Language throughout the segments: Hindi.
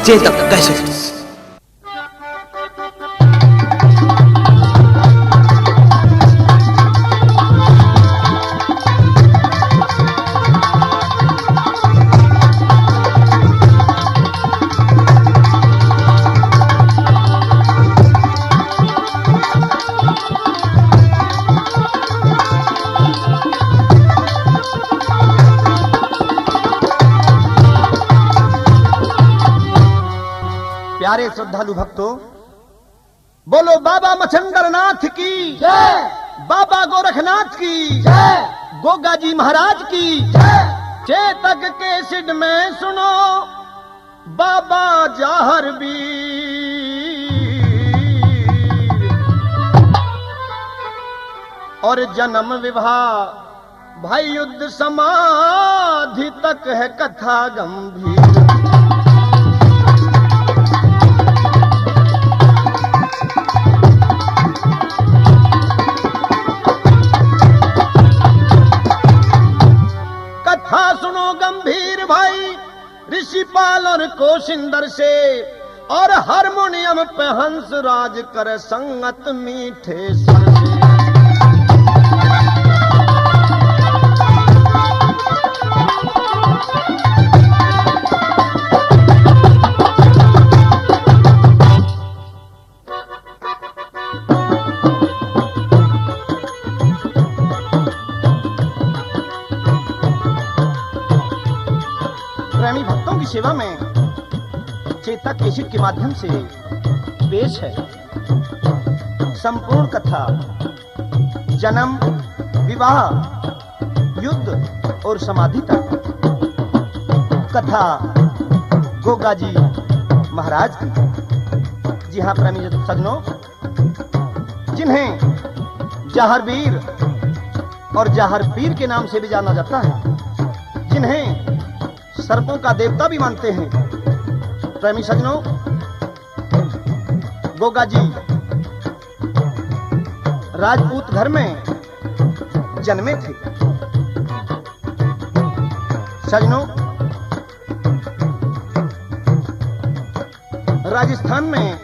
चेतक कैसे। प्यारे श्रद्धालु भक्तों, बोलो बाबा मच्छंदर नाथ की जय, बाबा गोरखनाथ की जय, गोगा जी महाराज की जय। चेतक के सिड में सुनो बाबा जाहर वीर, और जन्म विवाह भाई युद्ध समाधि तक है कथा गंभीर। गंभीर भाई ऋषिपाल और कोशिंदर से, और हारमोनियम पे हंस राज कर संगत मीठे स्वर से। प्रेमी भक्तों की सेवा में चेतक केशिट के माध्यम से पेश है संपूर्ण कथा जन्म, विवाह, युद्ध और समाधि तक। कथा गोगा जी महाराज की। जी हाँ प्रेमी सज्जनों, जिन्हें जाहरवीर और जाहर पीर के नाम से भी जाना जाता है, जिन्हें सर्पों का देवता भी मानते हैं, प्रेमी सज्जनों, गोगा जी राजपूत घर में जन्मे थे। सज्जनों, राजस्थान में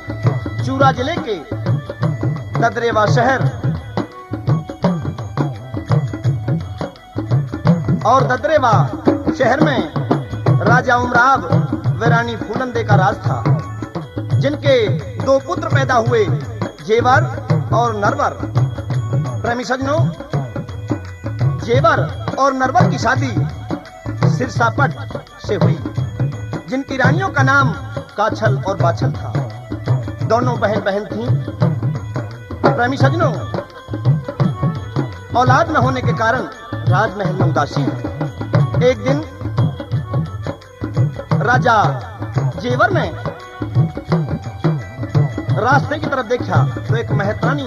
चूरा जिले के ददरेवा शहर और ददरेवा शहर में राजा उमराव व रानी फूलंदे का राज था, जिनके दो पुत्र पैदा हुए, जेवर और नरवर। प्रेमी सज्जनों, जेवर और नरवर की शादी सिरसापट से हुई, जिनकी रानियों का नाम काछल और बाछल था। दोनों बहन बहन थीं। प्रेमी सज्जनों, औलाद न होने के कारण राजमहल में उदासी है। एक दिन राजा जेवर ने रास्ते की तरफ देखा तो एक मेहतरानी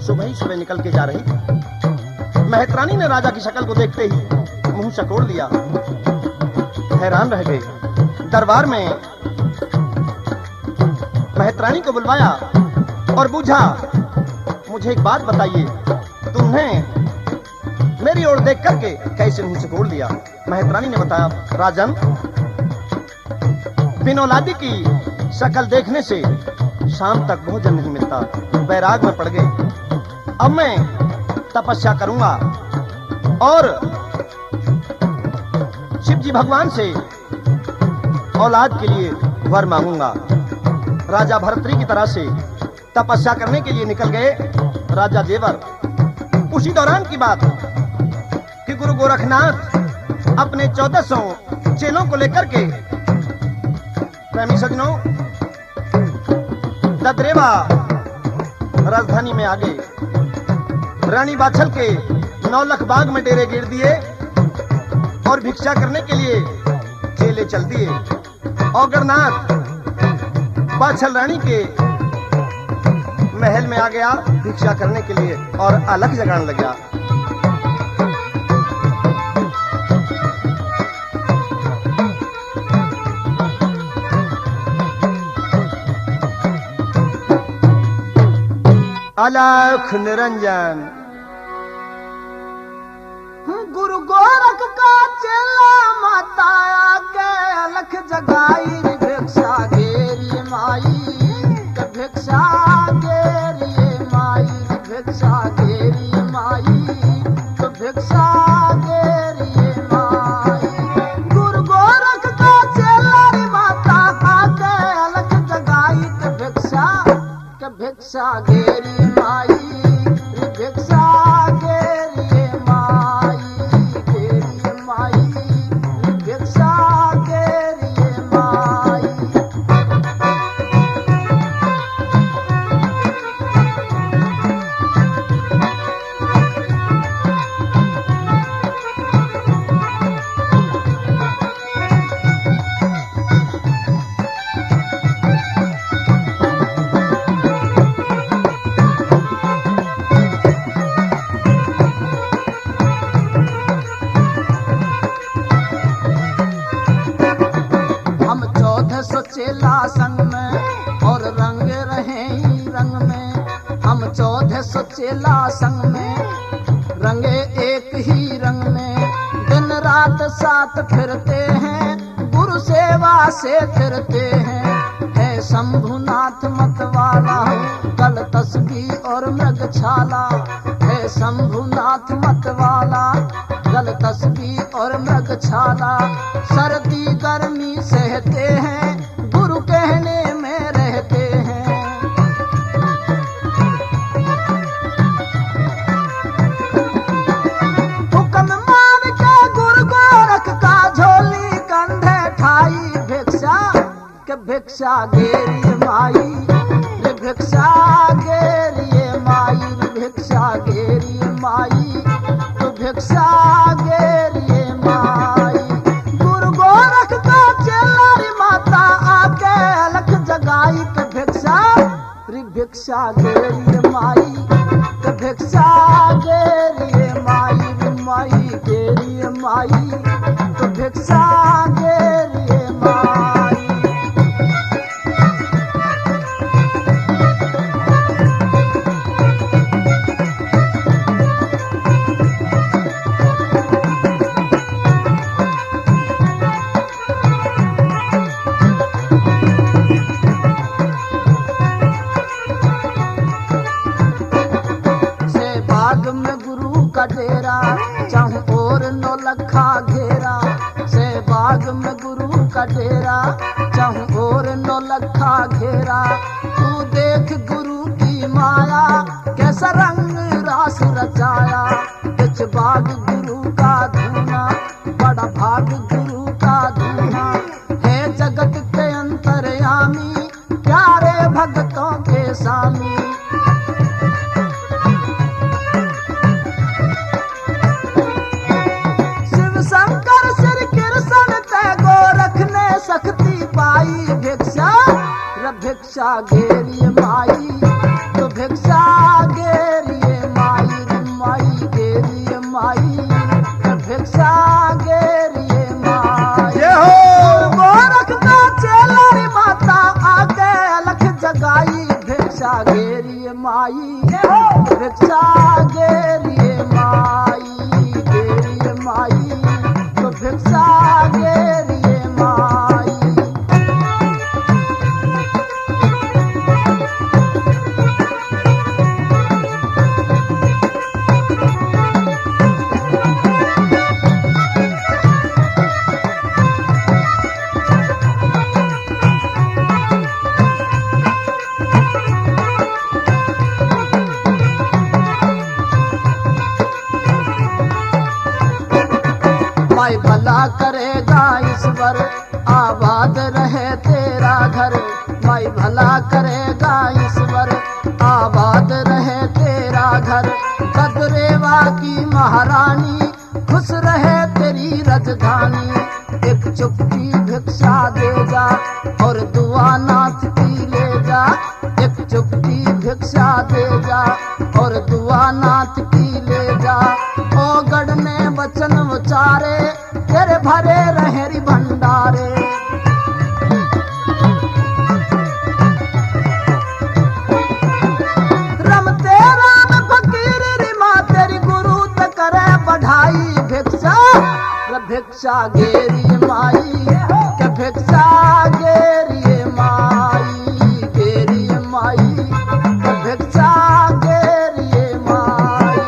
सुबह ही सुबह निकल के जा रही थी। मेहतरानी ने राजा की शक्ल को देखते ही मुंह चकोड़ लिया, हैरान रह गए। दरबार में मेहतरानी को बुलवाया और पूछा, मुझे एक बात बताइए, तुमने मेरी ओर देख करके कैसे मुंह चकोड़ लिया? मेहतरानी ने बताया, राजन, बिन औलादी की शक्ल देखने से शाम तक भोजन नहीं मिलता, बैराग में पड़ गए। अब मैं तपस्या करूंगा और शिव जी भगवान से औलाद के लिए वर मांगूंगा। राजा भरतरी की तरह से तपस्या करने के लिए निकल गए राजा जेवर। उसी दौरान की बात कि गुरु गोरखनाथ अपने 1400 चेलों को लेकर के, प्रेमी सज्जनों, ददरेवा राजधानी में आ गए। रानी बाछल के 9 लख बाग में डेरे गिर दिए और भिक्षा करने के लिए चेले चल दिए। औगरनाथ बाछल रानी के महल में आ गया भिक्षा करने के लिए और अलग जगाने लगा। अलख निरंजन गुरु गोरख का चेला माता के अलख जगाई भिक्षा भिक्षा गेरी माई रे भिक्षा गेरी माई गेरी माई रे भिक्षा गेरी माई। हम 1400 चेला संग में और रंग रहे ही रंग में। हम 1400 चेला संग में रंगे एक ही रंग में। दिन रात साथ फिरते हैं गुरु सेवा से फिरते हैं। है शंभुनाथ मतवाला गल तस्बीह और मृग छाला। है शंभुनाथ मतवाला गल तस्बीह और मृग छाला। सर्दी गर्मी सहते हैं गुरु कहने में रहते हैं। हुक्म मान के गुरु गोरख का झोली कंधे ठाई भिक्षा के भिक्षा गेरी माई रे भिक्षा गेरी माई रे भिक्षा गेरी माई तो भिक्षा गेरी माई। गुरु गोरख का चेला री माता आके अलख जगाई के भिक्षा री भिक्षा गेरी माई के भिक्षा गेरी माई रे माई गेरी माई तो भिक्षा गेरी माई। बाग में गुरु का डेरा चाहूं और 9 लखा घेरा। से बाग में गुरु का डेरा चाहूं और 9 लखा घेरा। तू देख गुरु की माया कैसा रंग रास रचाया। बिच बाग गुरु का धूना बड़ा भाग गुरु का धूना। है जगत के अंतर्यामी प्यारे भक्तों के स्वामी। शंकर श्री कृष्ण ते गोरख ने शक्ति पाई भिक्षा रे भिक्षा गेरी माई तो भिक्षा गेरी माई रे माई गेरी माई तो भिक्षा गेरी माई। गोरख का चेला री माता आके अलख जगाई भिक्षा गेरी माई भिक्षा गेरी माई गेरी माई तो भिक्षा गेरी माई। माई भला करेगा ईश्वर आबाद रहे तेरा घर। माई भला करेगा ईश्वर आबाद रहे तेरा घर। कदरेवा की महारानी खुश रहे तेरी राजधानी। एक चुपकी भिक्षा दे जा और दुआ नाथ की ले जा। एक चुपकी भिक्षा दे जा और दुआ नाथ की ले जा। ओ गढ़ में वचन उचारे तेरे भरे रहेरी भंडारे। रमते राम फकीर री माँ तेरी गुरु ते करे बढ़ाई भिक्षा रे भिक्षा गेरी माई के भिक्षा गेरी माई गेरी माई के भिक्षा गेरी माई।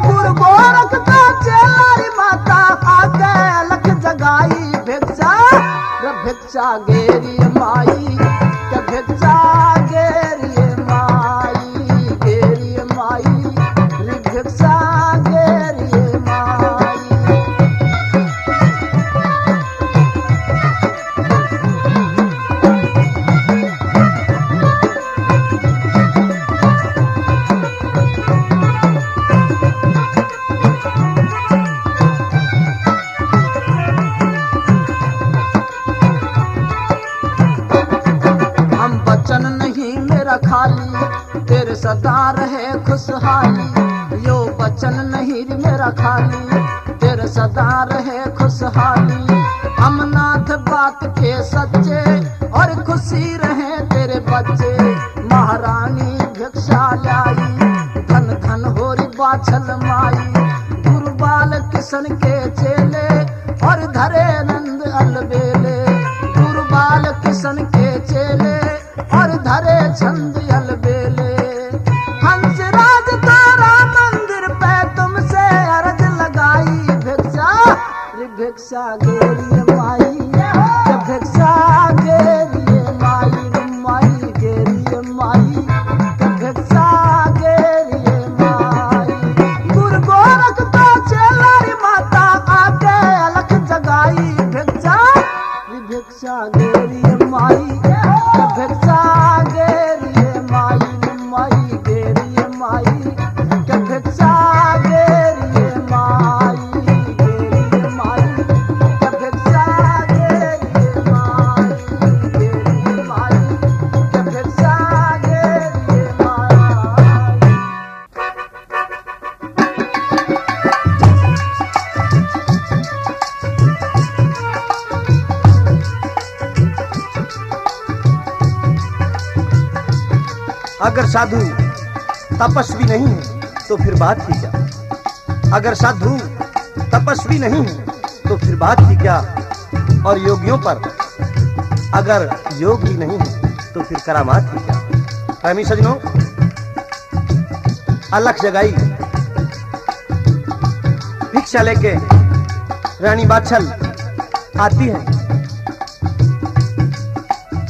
गुरु गोरख का चेला री माता आके अलख जगाई भिक्षा रे भिक्षा गेरी माई के भिक्षा गेरी माई तेरे सदा रहे खुशहाली, यो बचन नहीं मेरा खाली, तेरे सदा रहे खुशहाली। हम नाथ बात के सच्चे और खुशी रहे तेरे बच्चे, महारानी भिक्षा लाई, धन धन होरी बाछल माई। गुरु बाल किशन के चेले और धरे नंद अलबेले, गुरु बाल किशन के चेले और धरे छंद अलबेले। हंसराज तारा मंदिर पे तुमसे अर्ज लगाई, भिक्षा भिक्षा गेरिए माई, भिक्षा गेरिए माई, माई गेरिए माई, भिक्षा गेरिए माई। गुरु गोरख तो चेलारी माता आके अलख जगाई, भिक्षा भिक्षा गेरिए माई, भिक्षा गेरिए माई, माई गेरिए माई, भिक्षा गेरिए माई, गेरिए माई, भिक्षा गेरिए माई, गेरिए माई, भिक्षा गेरिए माई। अगर साधु तपस्वी नहीं है तो फिर बात ही क्या, अगर साधु तपस्वी नहीं है तो फिर बात ही क्या, और योगियों पर अगर योग ही नहीं है तो फिर करामात ही क्या। प्रेमी सजनों, अलख जगाई भिक्षा लेके रानी बाछल आती है।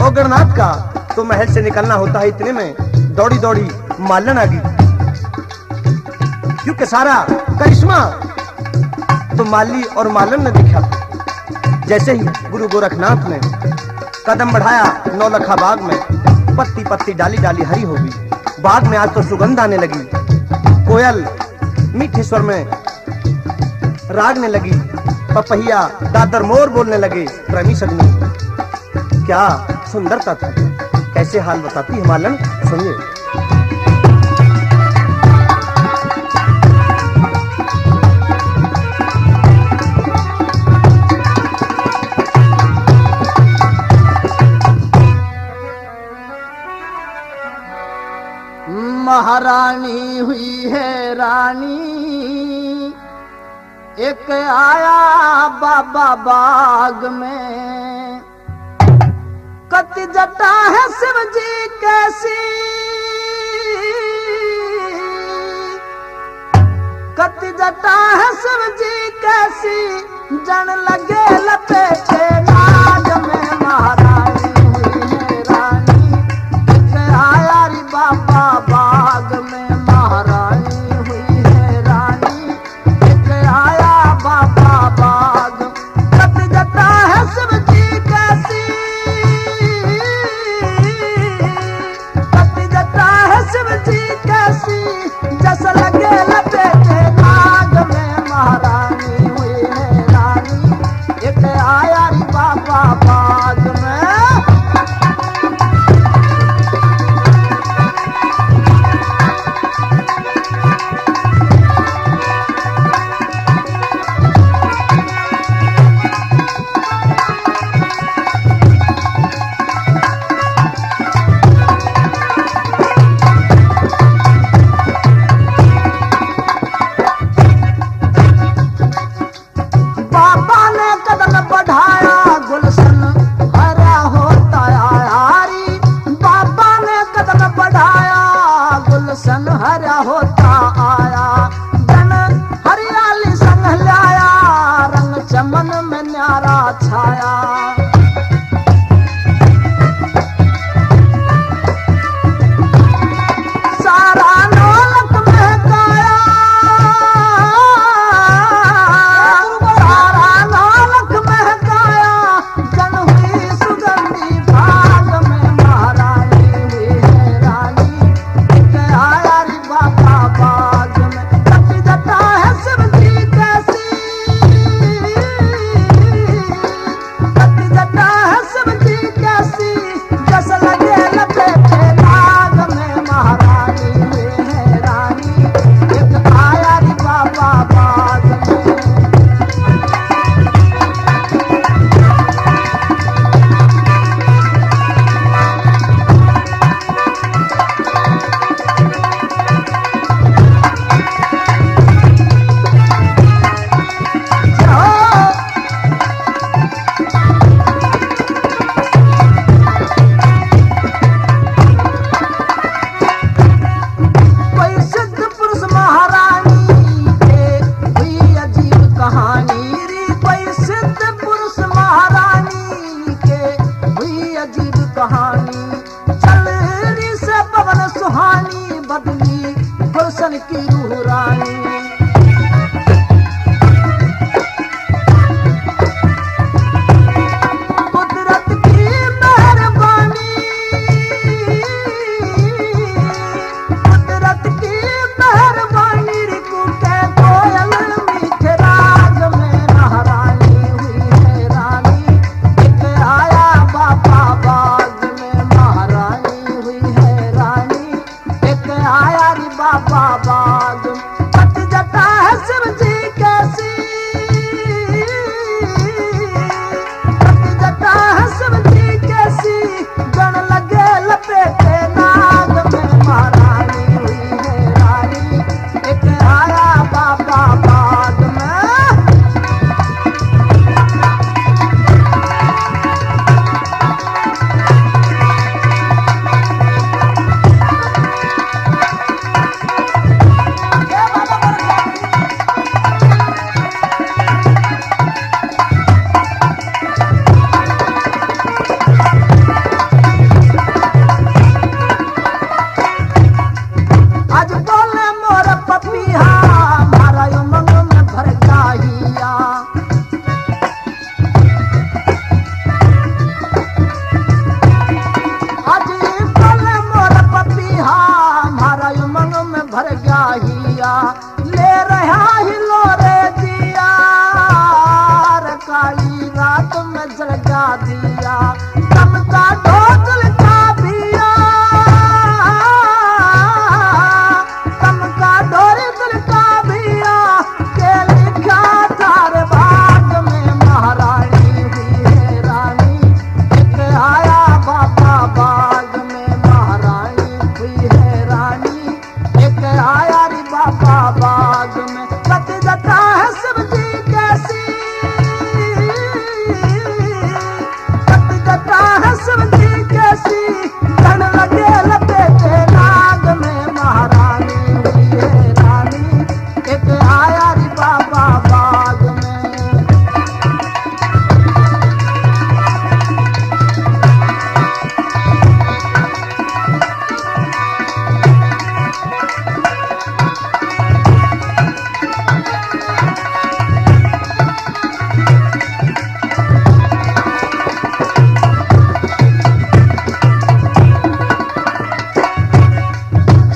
ओगरनाथ का तो महल से निकलना होता है, इतने में दौड़ी दौड़ी मालन आ गई, क्योंकि सारा करिश्मा तो माली और मालन ने देखा। जैसे ही गुरु गोरखनाथ ने कदम बढ़ाया नौलखा बाग में, पत्ती पत्ती डाली डाली हरी हो गई। बाग में आज तो सुगंध आने लगी, कोयल मीठे स्वर में रागने लगी, पपहिया दादर मोर बोलने लगे। प्रेमी सजनी, क्या सुंदरता था, कैसे हाल बताती है मालन, सुनिए। महारानी हुई है रानी, एक आया बाबा बाग में, कति जटा है शिव जी कैसी, कति जटा है शिव जी कैसी, जन लगे लपेटे नाग में। महारानी हुई है रानी, एक आया री बाबा बाग में, महारानी हुई है रानी, एक आया बाबा बाग। कति जटा है शिव जी कैसी, कति जटा है शिव जी कैसी, जैसा लगे लपेटे नाग में। महारानी हुई है रानी, एक आया री बाबा बाग में। बाबा ने कदम बढ़ाया, गुलशन हरा होता आयारी। बाबा ने कदम बढ़ाया, गुलशन हरा होता आया। जन हरियाली संग लाया, रंग चमन में न्यारा छाया। सारा नौलख महकाया, सारा नौलख महकाया, जन हुई सुगंधी भाग में। महारानी हुई है रानी, एक आया री बाबा बाग में। कति जटा है शिव जी कैसी, आई रात में जगा दिया तब का ढोल का पिया तब का ढोल का पिया के लिखा थारे भाग में महारानी हुई है रानी एक आया बाबा बाग में महारानी हुई है रानी एक आया रे बाबा बाग में कट जाता है सब्जी कैसी कट जाता है सब्जी कैसी धन लगे लपेटे नाग में महारानी हुई है रानी एक आया रे बाबा बाग में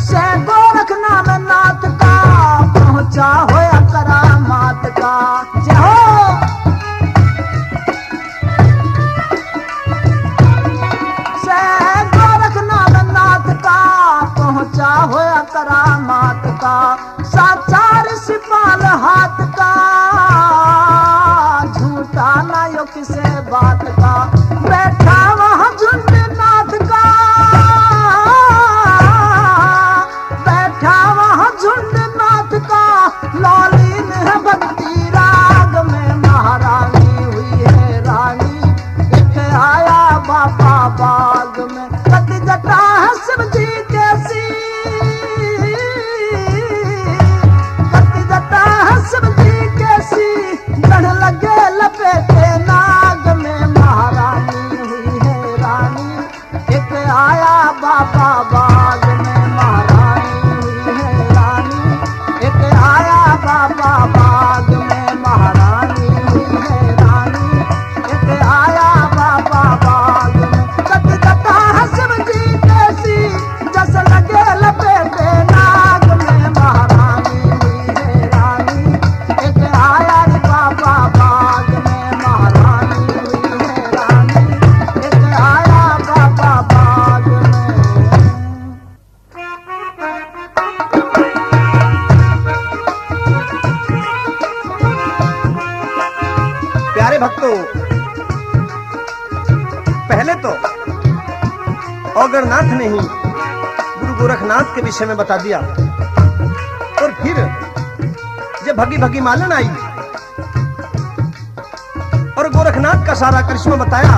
से गोरखनाथ नाथ का पहुंचा होया करामात का जय हो से गोरखनाथ नाथ का पहुंचा होया करामात का साचार सिपाल हाथ का झूठा ना यो किसे बात का बैठा वहां झुंड नाथ का बैठा वहां झुंड नाथ का लौलीन है भक्ति राग में महारानी हुई है रानी एक आया बाबा बाग में कट जटा है सब्जी कैसी कट जटा है सब्जी कैसी गढ़ लगे लपेटे नाग में महारानी हुई है रानी एक आया बाबा बाग में महारानी हुई है रानी एक आया बाबा बाग में महारानी हुई है रानी एक आया बाबा बाग में कट कटा है सब्जी कैसी जस लगे लपेटे नाग में महारानी हुई है रानी एक आया रे बाबा बाग में महारानी हुई है रानी एक आया बाबा बाग में प्यारे भक्तों, पहले तो अगरनाथ ने ही गुरु गोरखनाथ के विषय में बता दिया और फिर जब भगी भगी मालन आई और गोरखनाथ का सारा करिश्मा बताया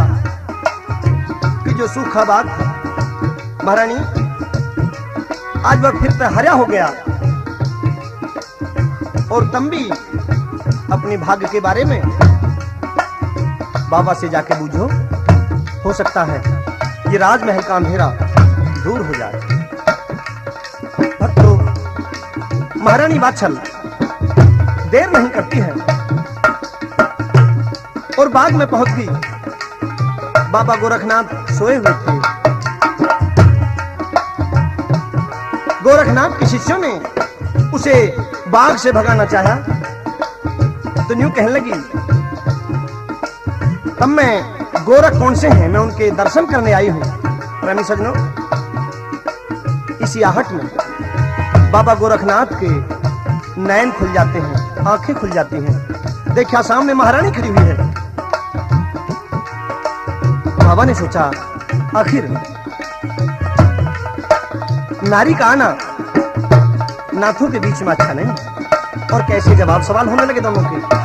कि जो सूखा बाग महारानी आज वह फिर हरा हो गया और तुम भी अपने भाग्य के बारे में बाबा से जाके पूछो, हो सकता है ये राजमहल का अंधेरा दूर हो जाए। भक्तों, महारानी बादशाह देर नहीं करती है और बाग में पहुंच गई। बाबा गोरखनाथ सोए हुए थे। गोरखनाथ के शिष्यों ने उसे बाग से भगाना चाहा तो न्यू कहने लगी, तब मैं गोरख कौन से हैं, मैं उनके दर्शन करने आई हूं। प्रेमी सज्जनों, इसी आहट में बाबा गोरखनाथ के नयन खुल जाते हैं, आंखें खुल जाती हैं। देखा सामने महारानी खड़ी हुई है। बाबा ने सोचा आखिर नारी का आना नाथों के बीच में अच्छा नहीं, और कैसे जवाब सवाल होने लगे दोनों के।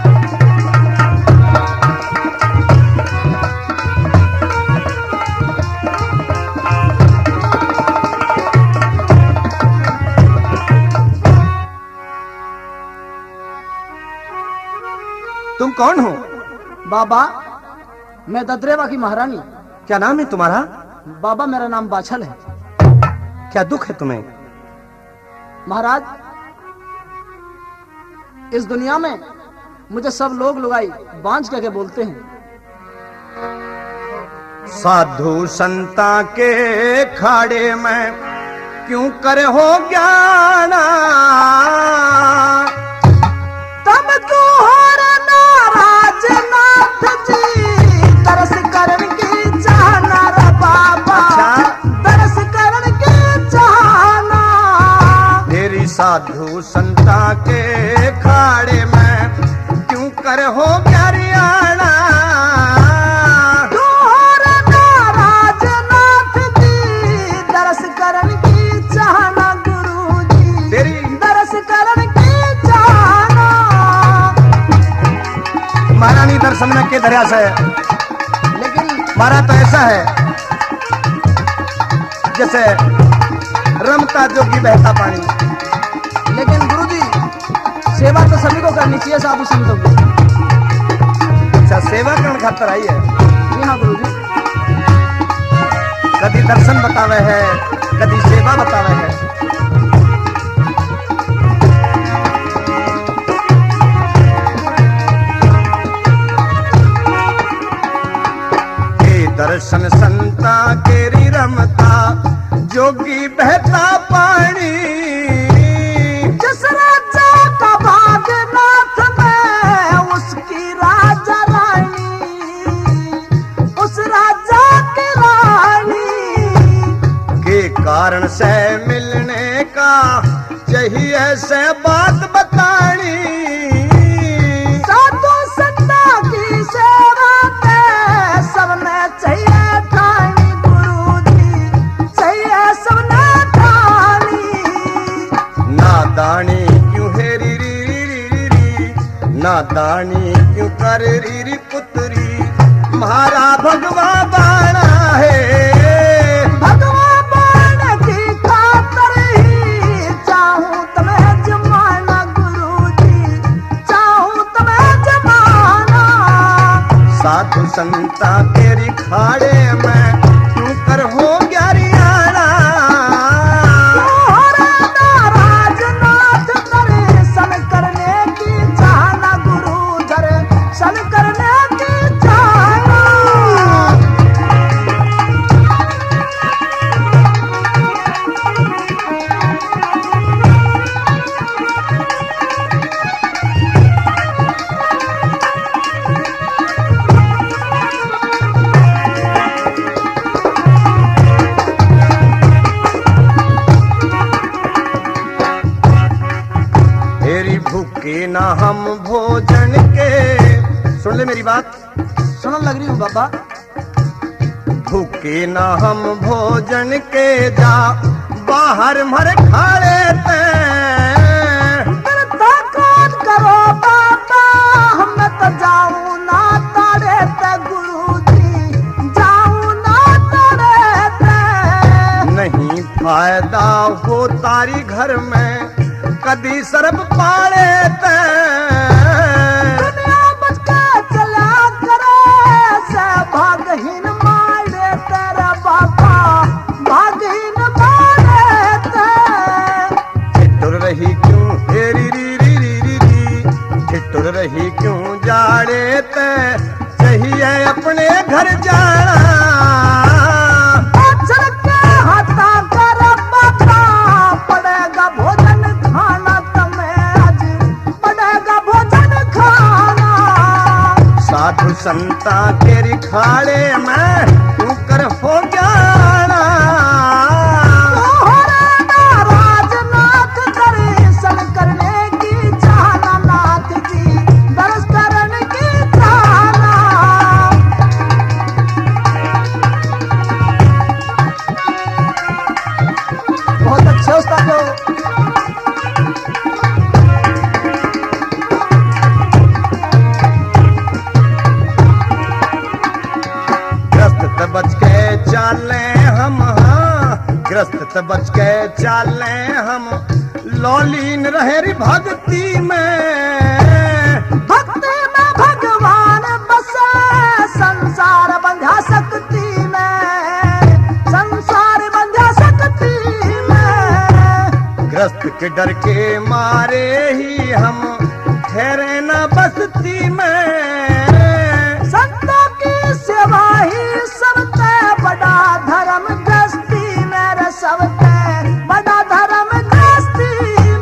तुम कौन हो? बाबा, मैं ददरेवा की महारानी। क्या नाम है तुम्हारा? बाबा, मेरा नाम बाछल है। क्या दुख है तुम्हें? महाराज, इस दुनिया में मुझे सब लोग लुगाई बांझ करके बोलते हैं। साधु संता के खाड़े में क्यों कर हो ज्ञाना, तब तू हो नाराज नाथ साधु संता के खाड़े में क्यों कर हो ग्यारियाना। नाराज नाथ जी दरस करन की चाहना गुरु जी, तेरी दरस करन की चाहना। महारानी दर्शन में के धर्या से, लेकिन मारा तो ऐसा है जैसे रमता जोगी बहता पानी। लेकिन गुरुजी सेवा तो सभी को करनी चाहिए, साधु संतों की। अच्छा, सेवा करण खातर आई है। जी हाँ गुरुजी। कभी दर्शन बतावे है, कभी सेवा बतावे है। के दर्शन संता केरी रमता जोगी बहता पानी। जिस राजा का भागनाथ में उसकी राजा रानी, उस राजा की रानी के कारण से मिलने का चाहिए से बात बतानी। साधु संता की सेवा पे सबने चाहिए ठानी गुरुजी, चाहिए सबने ठानी। नादानी क्यों है री री री री री, नादानी क्यों कर री री पुत्री, म्हारा भगवा बाणा है। भगवा बाण की खातर ही चाहूं तुम्हें जमाना गुरुजी, चाहूं तुम्हें जमाना। साधु संता तेरी खाड़े में क्यों कर हो ग्यारियाना। नाराज नाथ दर्शन करने की चाहना गुरु, दर्शन करने की चाहना। तेरी भूखे ना हम भोजन के, सुन ले मेरी बात, सुनने लग रही हूँ बाबा। भूखे ना हम भोजन के जा बाहर मर खाड़े ते। करता कौन करो बाबा, मैं तो जाऊं ना तारे ते गुरुजी, जाऊं ना तारे ते। नहीं फायदा हो तारी घर में कदी सरब पाड़े ते। दुनिया बच के चला करे से भागहीन मारे तेरा बाबा, भागहीन मारे ते। ठिठुर रही क्यों हेरी री री री री री, ठिठुर रही क्यों जाड़े ते, चाहिए अपने घर जाना। अक्षर के हाथा कर बाबा, पड़ेगा भोजन खाना तुम्हें आज, पड़ेगा भोजन खाना। साधु संता तेरी खाड़े में तू कर हो जाना। नाराज नाथ दर्शन करने की चाहना, नाथ जी दर्शन करने की चाहना। बहुत अच्छे उस्ताद हो। ग्रस्त बच के चाले हम, हाँ ग्रस्त बच के चाले हम, लौलीन रहे री भक्ति में। भक्ति में भगवान बसे, संसार बंधा शक्ति में, संसार बंधा शक्ति में। ग्रस्त के डर के मारे ही हम ठहरे न बस्ती में। संतों की सेवा ही सबसे बड़ा धर्म गृहस्थी मेरे, सबसे बड़ा धर्म गृहस्थी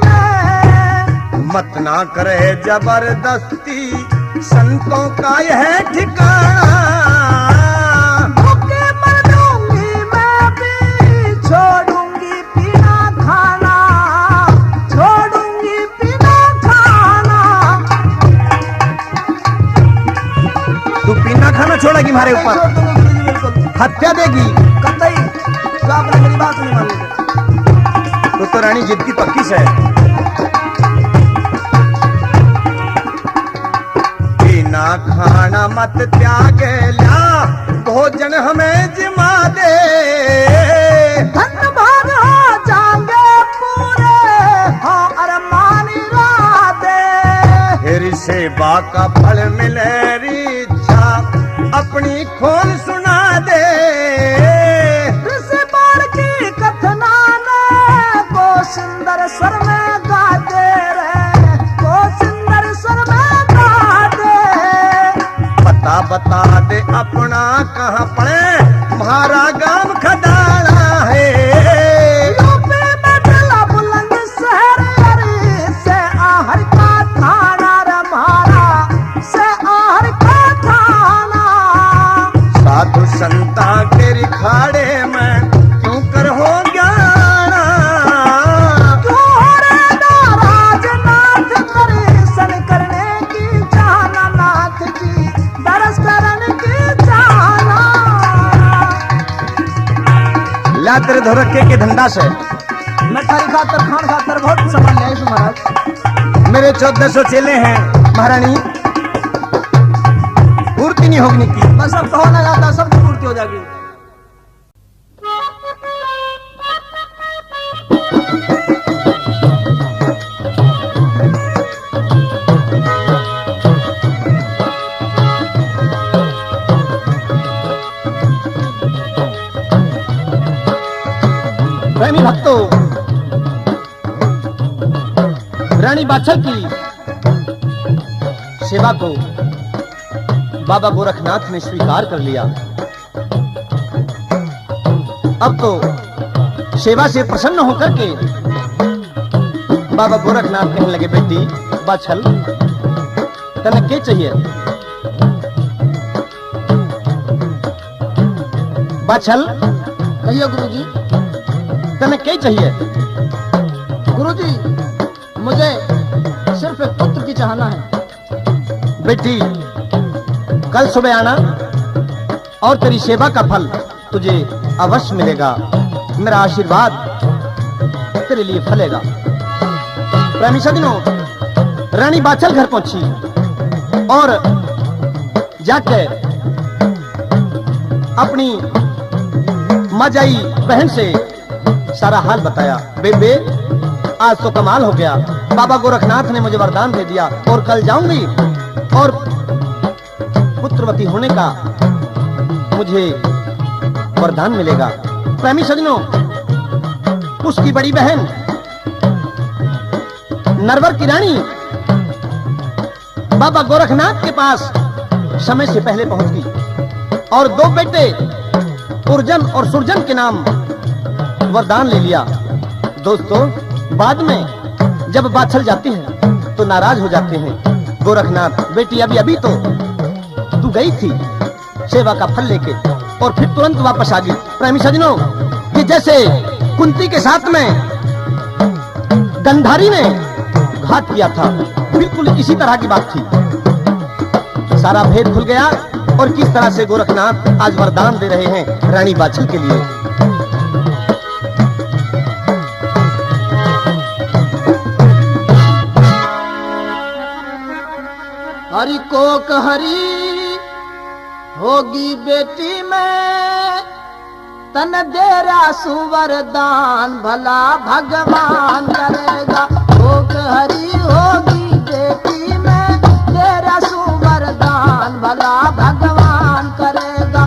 में। मत ना करे जबरदस्ती संतों का यह ठिकाना। भूखे मर दूंगी मैं भी, छोड़ूंगी पीना खाना, छोड़ तू पीना खाना छोड़ेगी हमारे नहीं ऊपर, छोड़ दूंगा गुरुजी, बिल्कुल हत्या देगी। कतई तो आपने मेरी बात नहीं मानी। तो रानी जिद की पक्की से है। पीना खाना मत त्याग ला, भोजन हमें जिमा दे। धन भाग हो जाएंगे पूरे, हो अरमान इरादे। तेरी सेवा का फल मिले री इच्छा, अपनी खोल सुना दे। ऋषि बाण की कथना ने को सुंदर स्वर में गाते रे, को सुंदर स्वर में गाते। बता दे अपना कहाँ पड़े, हमारा गांव खदाना है। यूपी में डला बुलंद शहर अरे से आहर का थाना रे म्हारा, से आहर का थाना। साधु संता तेरी खाड़े में क्यों कर हो ज्ञाना। क्यों हो रे नाराज नाथ, दर्शन करने की जाना नाथ जी, दर्श करने की जाना। ला तेरे धोरखे के धंधा से मैं थारी खातर खान खातर बहुत सामान ले आई हूं महाराज। मेरे 1400 चेले हैं महारानी, पूर्ति नहीं होगी की। बस अब कहो ना जाता, सब पूर्ति हो जाएगी। प्रेमी भक्तों, रानी बादशाह की सेवा को बाबा गोरखनाथ ने स्वीकार कर लिया। अब तो सेवा से प्रसन्न होकर के बाबा गोरखनाथ कहने लगे, बेटी बाछल तने क्या चाहिए? बाछल कहिए गुरुजी। तने क्या चाहिए? गुरुजी मुझे सिर्फ एक पुत्र की चाहना है। बेटी कल सुबह आना और तेरी सेवा का फल तुझे अवश्य मिलेगा। मेरा आशीर्वाद तेरे लिए फलेगा। प्रेमी सज्जनों, रानी बाछल घर पहुंची और जाके अपनी माजाई बहन से सारा हाल बताया। बेबे आज तो कमाल हो गया, बाबा गोरखनाथ ने मुझे वरदान दे दिया और कल जाऊंगी और पुत्रवती होने का मुझे वरदान मिलेगा। प्रेमी सज्जनों, उसकी बड़ी बहन नरवर की रानी बाबा गोरखनाथ के पास समय से पहले पहुंच गई और दो बेटे उर्जन और सुरजन के नाम वरदान ले लिया। दोस्तों, बाद में जब बाछल जाती है तो नाराज हो जाते हैं। गोरखनाथ, बेटी अभी अभी तो तू गई थी सेवा का फल लेके और फिर तुरंत वापस आ गई। प्रेमी सज्जनों, कि जैसे कुंती के साथ में गंधारी ने घात किया था, बिल्कुल इसी तरह की बात थी। सारा भेद खुल गया और किस तरह से गोरखनाथ आज वरदान दे रहे हैं रानी बाछल के लिए। हरि कोक हरि होगी बेटी में, तन देरा सुवरदान भला भगवान करेगा। कोक हरि होगी बेटी में, तेरा सुवरदान भला भगवान करेगा।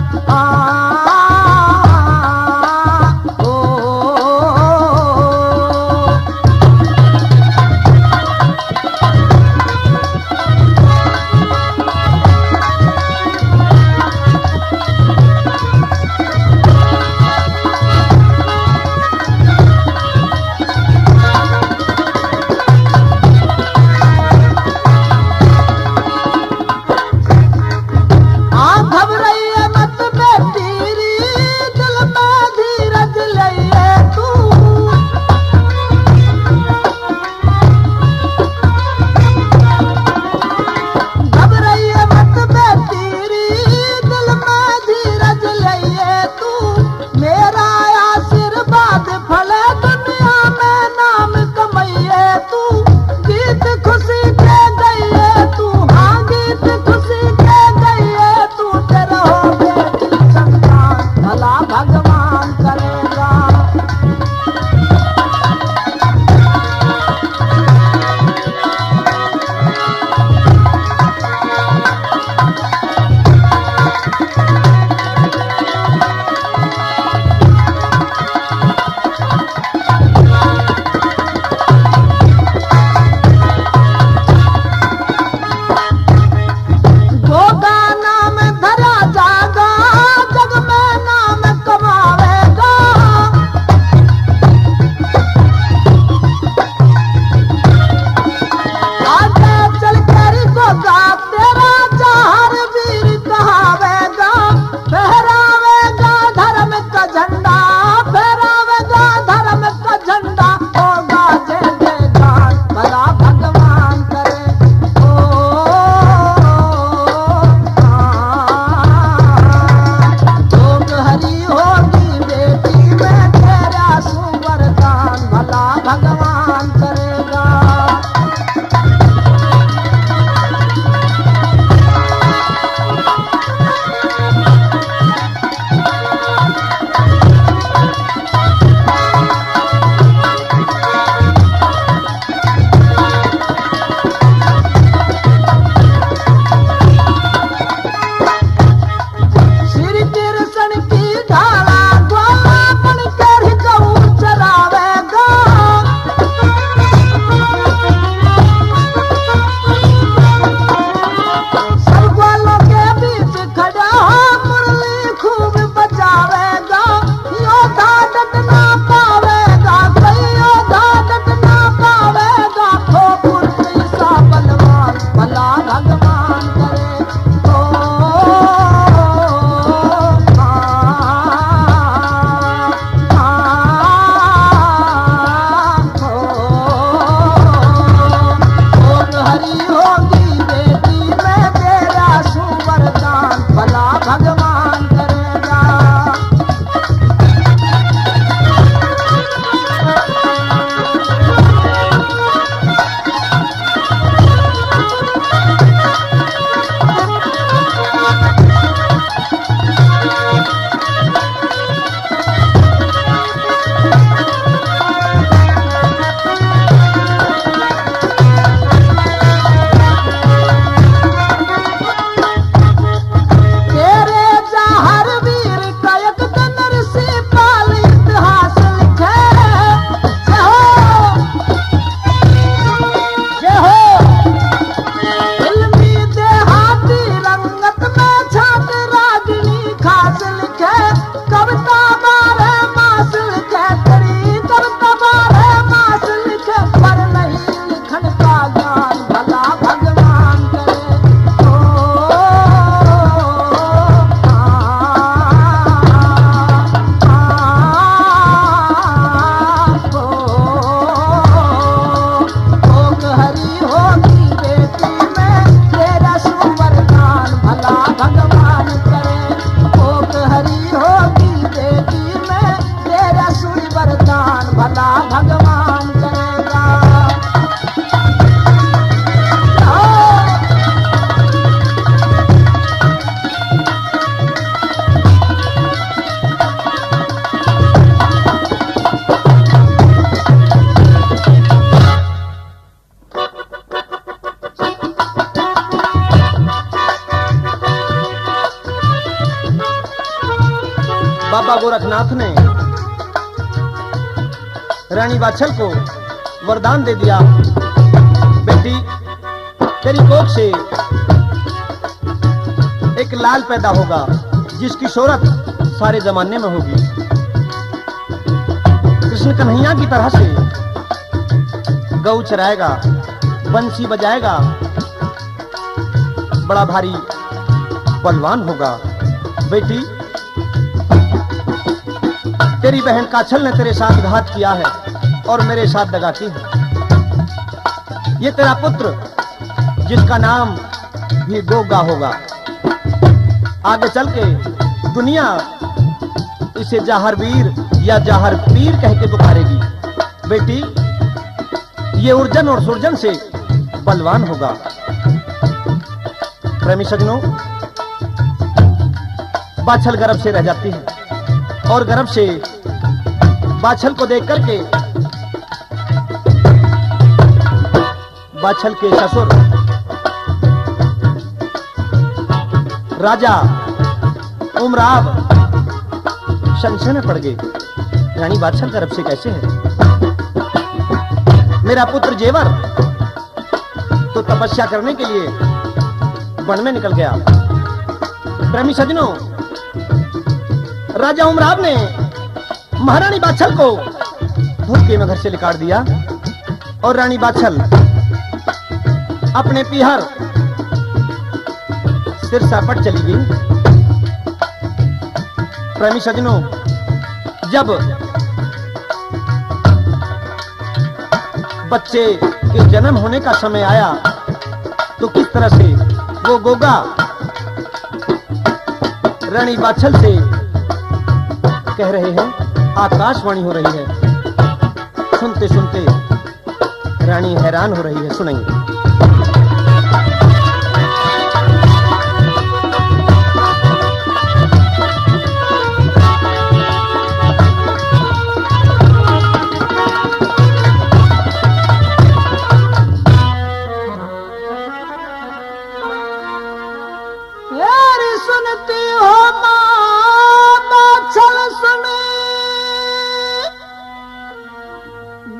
बाबा गोरखनाथ ने रानी बाछल को वरदान दे दिया, बेटी तेरी कोख से एक लाल पैदा होगा जिसकी शोहरत सारे जमाने में होगी। कृष्ण कन्हैया की तरह से गौ चराएगा, बंसी बजाएगा, बड़ा भारी बलवान होगा। बेटी तेरी बहन काछल ने तेरे साथ घात किया है और मेरे साथ दगा की है। ये तेरा पुत्र जिसका नाम भी गोगा होगा, आगे चल के दुनिया इसे जाहरवीर या जाहर पीर कह के पुकारेगी। बेटी ये उर्जन और सुरजन से बलवान होगा। प्रेमी सजनों, बाछल गर्भ से रह जाती है और गर्भ से बाछल को देख करके बाछल के ससुर राजा उमराव संशय में पड़ गए। रानी बाछल गर्भ से कैसे है? मेरा पुत्र जेवर तो तपस्या करने के लिए वन में निकल गया। प्रेमी सजनों, राजा उमराव ने महारानी बाछल को धोखे में घर से निकाल दिया और रानी बाछल अपने पीहर सिरसा पर चली गई। प्रेमी सजनों, जब बच्चे के जन्म होने का समय आया तो किस तरह से वो गोगा रानी बाछल से कह रहे हैं, आकाशवाणी हो रही है। सुनते सुनते रानी हैरान हो रही है। सुनेंगे। सुनती हो माँ बाछल सुने,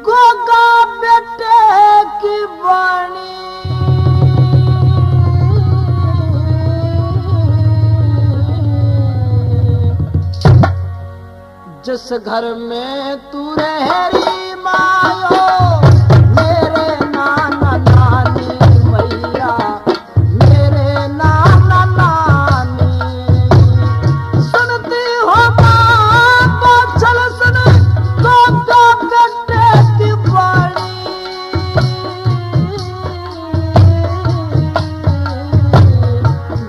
गोगा बेटे की वाणी। जिस घर में तू रहरी मायो, मेरे नाना नानी मैया, मेरे नाना नानी। सुनती हो माँ बाछल सुन, गोगा बेटे की वाणी।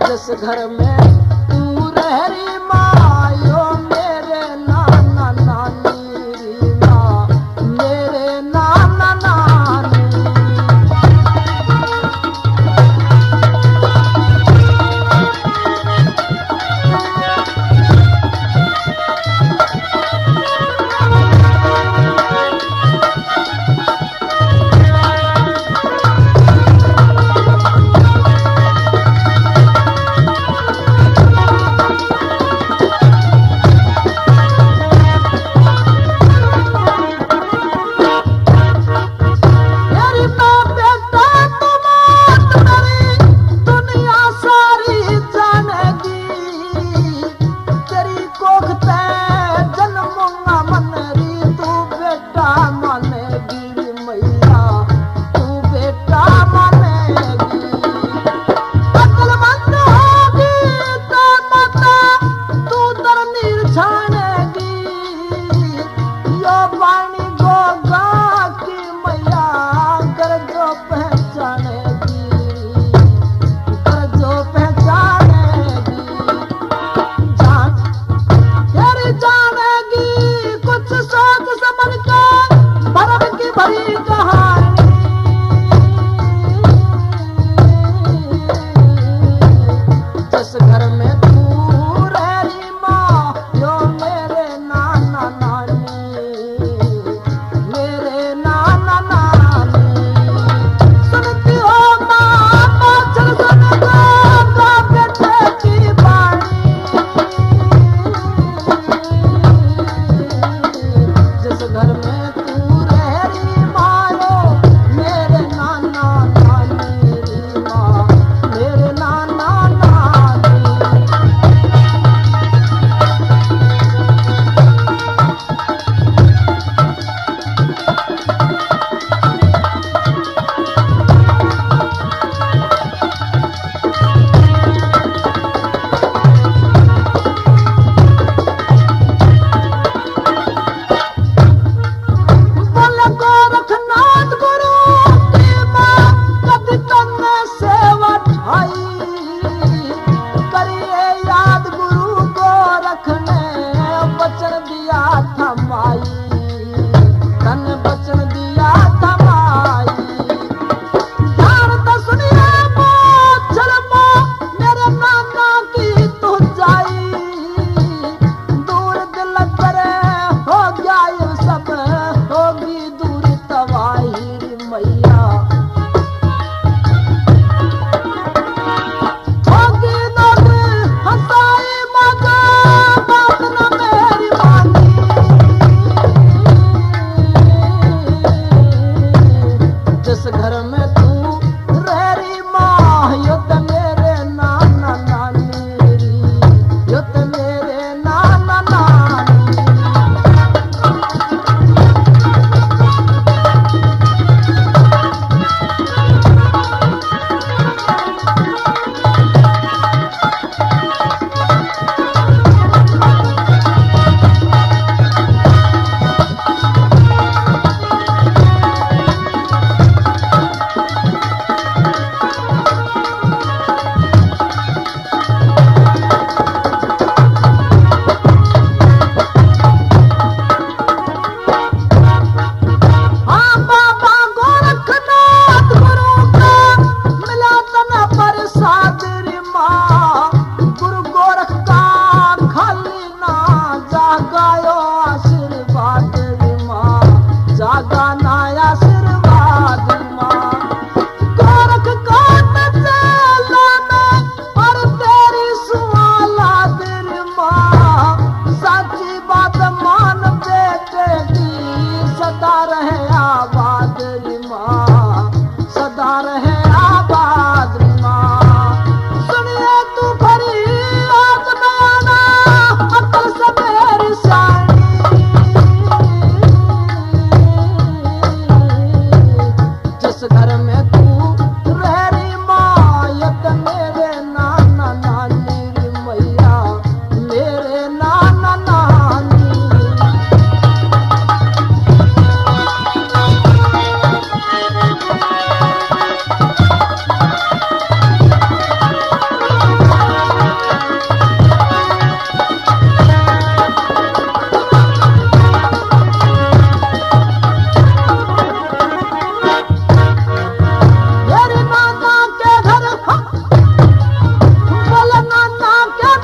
जिस घर में तू रहरी मायो, मेरे नाना नानी रीमा,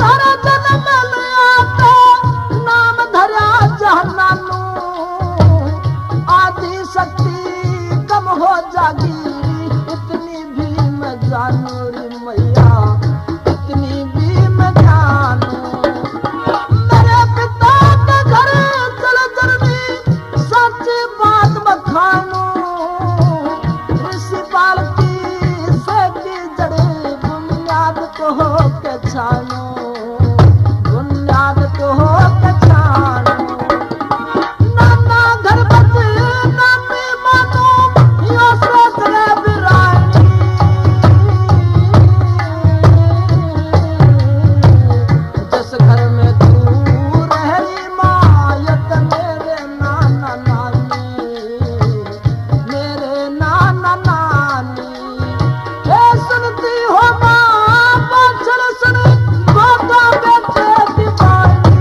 धर जन्म लिया तो नाम धरा जहनानू आदि शक्ति कम हो जागी इतनी भी मैं जानू रे मैया इतनी भी मैं जानू मेरे पिता के घर चल जरनी सच बात बखानू ऋषि पाल की से की जड़े बुनियाद को हो के छानू बुनियाद को हो के छानू नाना घर बच नानी मानो यो सोच रे बिरानी जिस घर में तू रही मायत मेरे नाना नानी मेरे नाना नानी हे सुनती हो माँ पाछड़ सुन गोटा बेटे दीवानी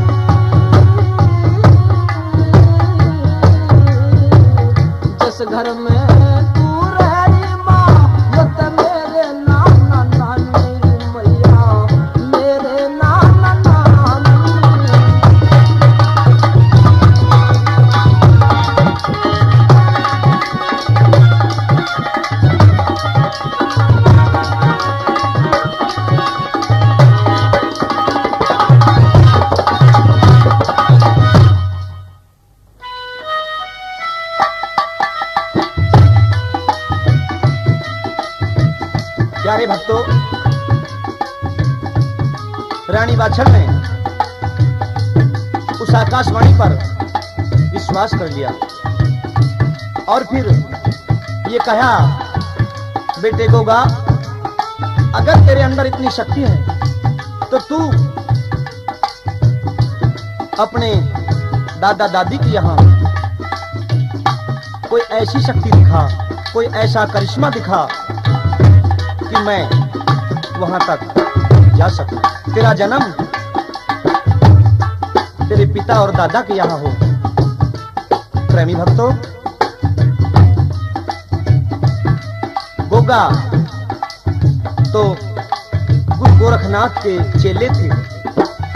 जिस घर में तू रही माँ यत मेरे नाना नानी मैया मेरे नाना नानी प्यारे भक्तों, रानी बाछड़ ने उस आकाशवाणी पर विश्वास कर लिया और फिर ये कहा, बेटे गोगा, अगर तेरे अंदर इतनी शक्ति है तो तू अपने दादा दादी की यहाँ कोई ऐसी शक्ति दिखा, कोई ऐसा करिश्मा दिखा कि मैं वहां तक जा सकूं। तेरा जन्म तेरे पिता और दादा के यहाँ हो। प्रेमी भक्तों, गोगा तो गुरु गोरखनाथ के चेले थे।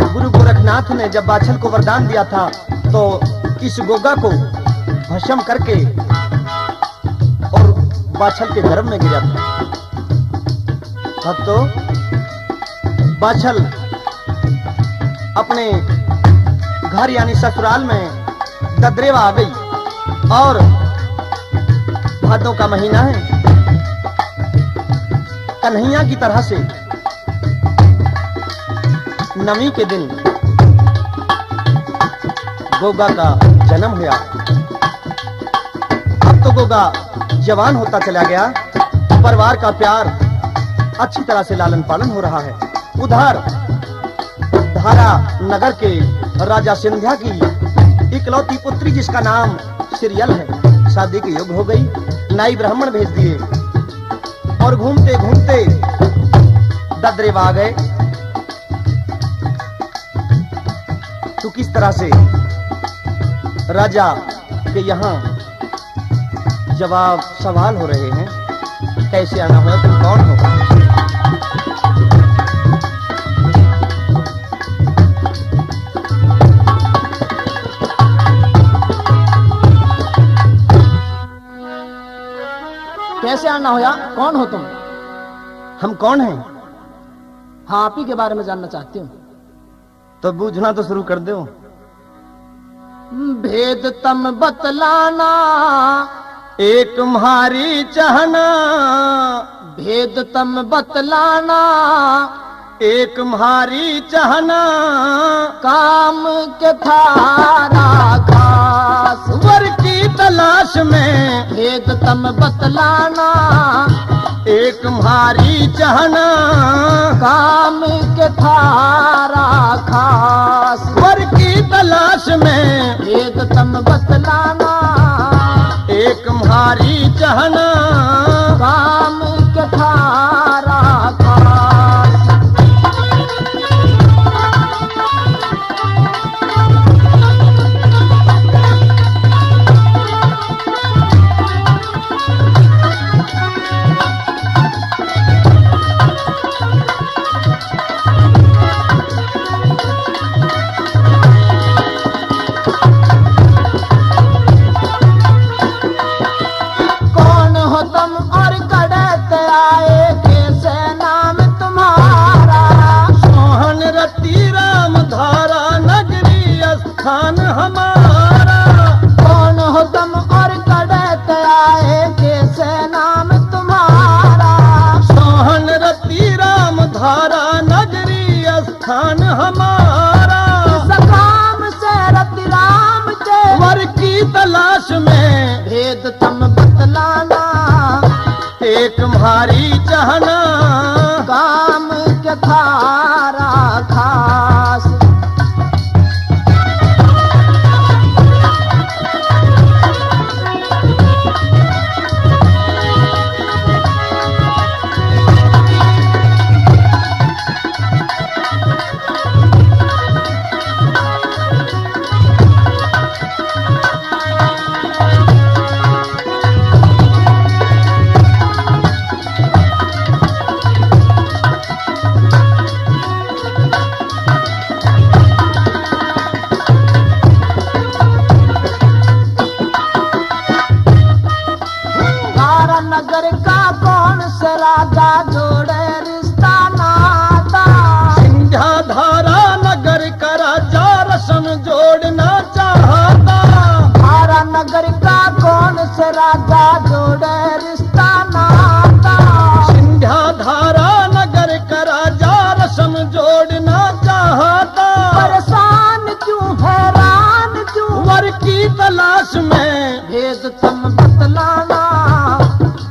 गुरु गोरखनाथ ने जब बाछल को वरदान दिया था तो इस गोगा को भस्म करके और बाछल के गर्भ में गिरा था। भक्तों, बाछल अपने घर यानी ससुराल में ददरेवा आ गई और भादों का महीना है। कन्हैया की तरह से नवमी के दिन गोगा का जन्म हुआ। अब तो गोगा जवान होता चला गया, परिवार का प्यार अच्छी तरह से लालन पालन हो रहा है। उधर धारा नगर के राजा सिंधिया की इकलौती पुत्री जिसका नाम सिरियल है, शादी के योग हो गई। नाई ब्राह्मण भेज दिए और घूमते घूमते ददरेवा आ गए। तो किस तरह से राजा के यहाँ जवाब सवाल हो रहे हैं, कैसे आना होगा, तुम कौन हो? कैसे आना होया, कौन हो तुम? हम कौन हैं? हाँ, आप ही के बारे में जानना चाहती हूँ। तो बूझना तो शुरू कर दो। भेद तम बतलाना एक तुम्हारी चाहना, भेद तम बतलाना एक तुम्हारी चाहना, काम के थारा खास वर की तलाश में। भेद तम बतलाना एक तुम्हारी चाहना, काम के थारा खास वर की तलाश में। भेद तम बतलाना एक तुम्हारी चाहना, काम के थारा खास। स्थान हमारा। कौन हो तुम और कड़त आए कैसे नाम तुम्हारा? सोहन रति राम धारा नगरी स्थान हमारा। सकाम से रति राम के वर की तलाश में भेद तुम बतलाना। एक तुम्हारी चाहना काम के थारा खास। नगर का कौन सा राजा जोड़े रिश्ता नाता? सिंध्या धारा नगर का राजा रसम जोड़ना चाहता। धारा नगर का कौन सा राजा जोड़े रिश्ता नाता? सिंध्या धारा नगर का राजा रसम जोड़ना चाहता। परेशान क्यों हैरान क्यों वर की तलाश में भेद तुम बतलाना।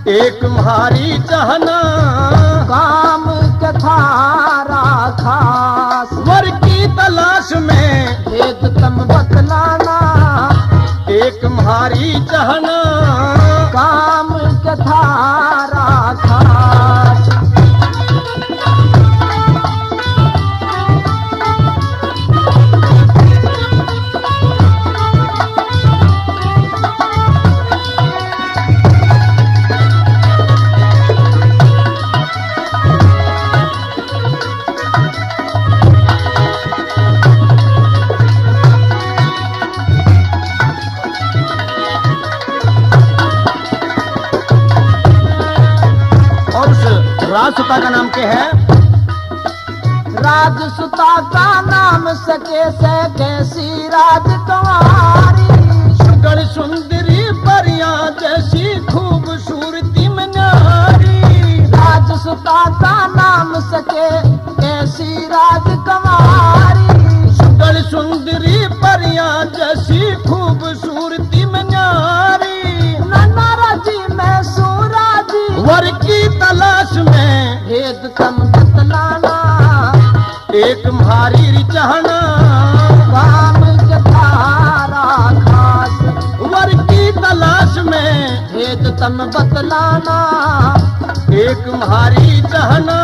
एक तुम्हारी चाहना काम के थारा खास। वर की तलाश में भेद तुम बतलाना। एक तुम्हारी चाहना काम के थारा खास। राजसुता का नाम क्या है? राजसुता का नाम सके से कैसी राजकुमारी। सुगढ़ सुंदरी परियां जैसी खूबसूरती में नारी। राजसुता का नाम सके कैसी राजकुमारी। सुगढ़ सुंदरी परियां जैसी खूबसूरती में नारी। नन्ना जी में सूरा जी वर की तलाश में भेद तुम बतलाना। एक तुम्हारी चाहना काम के थारा खास। वर की तलाश में भेद तुम बतलाना। एक तुम्हारी चाहना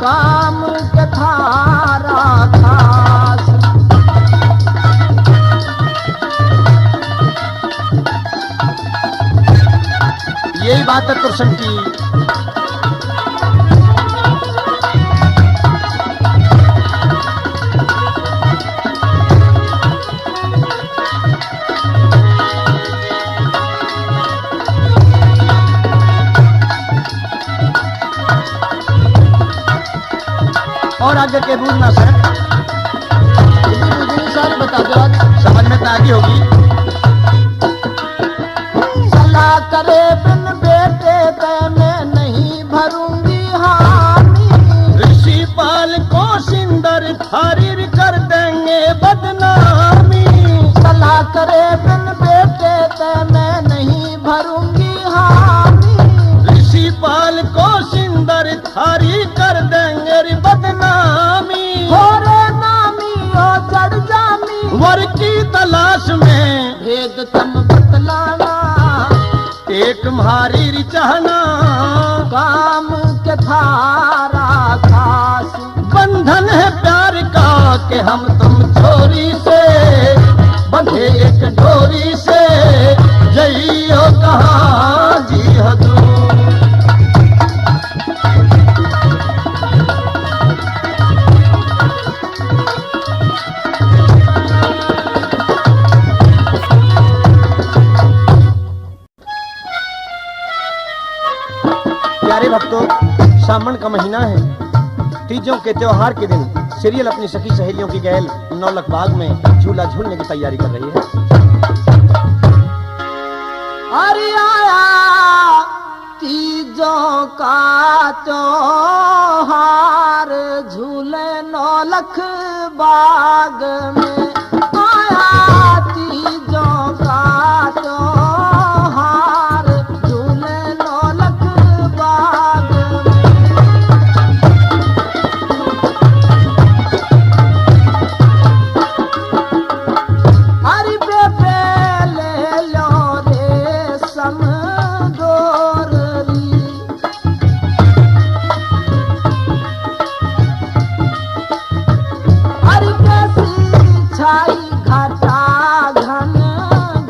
काम के थारा खास। यही बात है कृष्ण की। और आगे के रूल ना सर सारी बता दो आज। समझ में तो आगे होगी। सलाह करे बिन बेटे ते मैं नहीं भरूंगी हामी। ऋषि पाल को सिंदर थारी कर देंगे बदनामी। सलाह करे बिन बेटे ते मैं नहीं भरूंगी हामी। ऋषि पाल को सिंदर थारी कर देंगे रे बदनामी। होरे नामी ओ चढ़ जामी। वर की तलाश में भेद तुम बतलाना। एक तुम्हारी चाहना काम के थारा खास। बंधन है प्यार का कि हम तुम छोरी से बंधे एक डोरी से। जई हो कहाँ जी हजूर। प्यारे भक्तों, सावन का महीना है। तीजों के त्योहार के दिन सीरियल अपनी सखी सहेलियों की गैल नौलख बाग में झूला झूलने की तैयारी कर रही है। अरे आया तीजों का त्योहार झूले नौलख बाग में, आया तीजों का त्योहार झूले नौलख बाग में। अरे बेबे ले लो रेशम डोरली, अरे कैसी छाई घाटा घन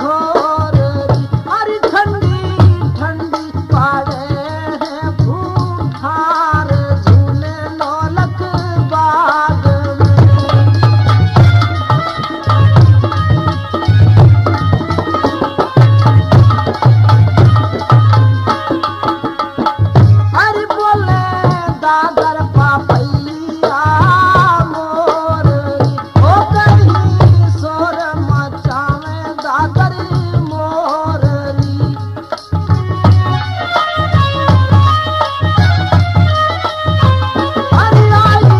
घोरली, अरे ठंडी ठंडी पाड़े हैं फूफार झूले नौलख बाग में। अरे बोले दादर पापैया मोरली, ओ कहीं सोर मचावे दादर मोरली। अरे आई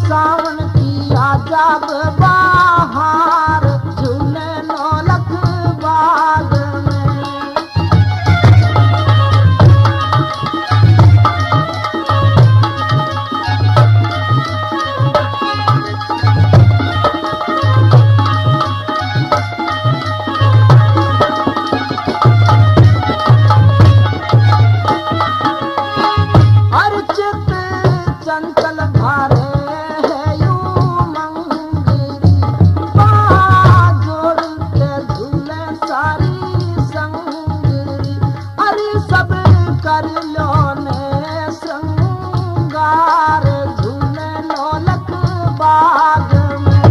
सावन की आजाब बहार झूले नौलख बाग में। अरे चित चंचल भारे है यूं मंगरी, बाँह जोड़ के झूले सारी संगरी। अरे सब कर लो ने श्रृंगार झूले नौलख बाग में।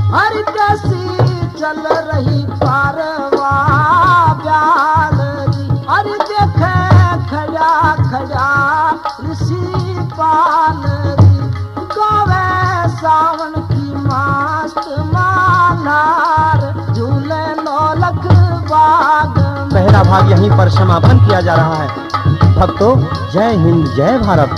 हर कैसी चल रही पारवा ब्यालरी, अरे देखे खड़ा खड़ा ऋषि पालरी, गावे सावन की मस्त मालार झूले नौलख बाग में। पहला भाग यहीं पर समापन किया जा रहा है। भक्तों, जय हिंद, जय भारत।